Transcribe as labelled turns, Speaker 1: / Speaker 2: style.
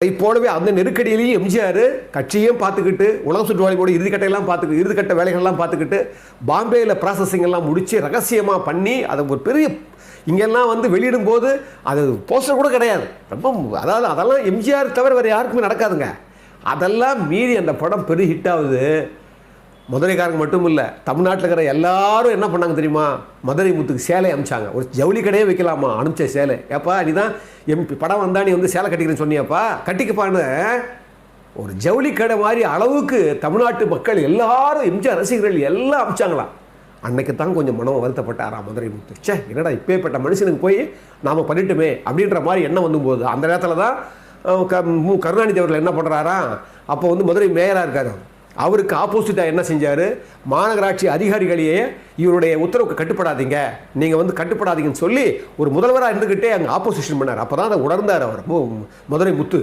Speaker 1: அதை போலவே அந்த நெருக்கடியிலேயும் எம்ஜிஆர் கட்சியும் பார்த்துக்கிட்டு உலக சுற்றுவாளியோட இறுதிக்கட்ட வேலைகள்லாம் பார்த்துக்கிட்டு பாம்பேயில் ப்ராசஸிங் எல்லாம் முடித்து ரகசியமாக பண்ணி அதை ஒரு பெரிய இங்கெல்லாம் வந்து வெளியிடும் போது அது போஸ்டர் கூட கிடையாது. ரொம்ப அதாவது அதெல்லாம் எம்ஜிஆர் தவிர வேறு யாருக்குமே நடக்காதுங்க. அதெல்லாம் மீறி அந்த படம் பெரிய ஹிட் ஆகுது. மதுரைக்காரங்க மட்டும் இல்லை, தமிழ்நாட்டில் இருக்கிற எல்லாரும் என்ன பண்ணாங்க தெரியுமா? மதுரை முத்துக்கு சேலை அமிச்சாங்க. ஒரு ஜவுளி கடையே வைக்கலாமா அனுப்பிச்ச சேலை. ஏப்பா நீ தான் படம் வந்தா நீ வந்து சேலை கட்டிக்கிறேன்னு சொன்னியாப்பா, கட்டிக்கப்பான்னு ஒரு ஜவுளி கடை மாதிரி அளவுக்கு தமிழ்நாட்டு மக்கள் எல்லாரும் எம்ஜிஆர் ரசிகர்கள் எல்லாம் அமிச்சாங்களாம். அன்னைக்கு தான் கொஞ்சம் மனம் வருத்தப்பட்டாரா மதுரை முத்து. சே என்னடா இப்பேற்பட்ட மனுஷனுக்கு போய் நாம் பண்ணிட்டுமே அப்படின்ற மாதிரி எண்ணம் வந்தும்போது அந்த நேரத்தில் தான் கருணாநிதி அவர்கள் என்ன பண்ணுறாரா, அப்போ வந்து மதுரை மேயராக இருக்காரு. அவருக்கு ஆப்போசிட்டாக என்ன செஞ்சார், மாநகராட்சி அதிகாரிகளையே இவருடைய உத்தரவுக்கு கட்டுப்படாதீங்க, நீங்கள் வந்து கட்டுப்படாதீங்கன்னு சொல்லி ஒரு முதல்வராக இருந்துக்கிட்டே அங்கே ஆப்போசிஷன் பண்ணார். அப்போ தான் அதை உணர்ந்தார் அவர் மதுரை முத்து.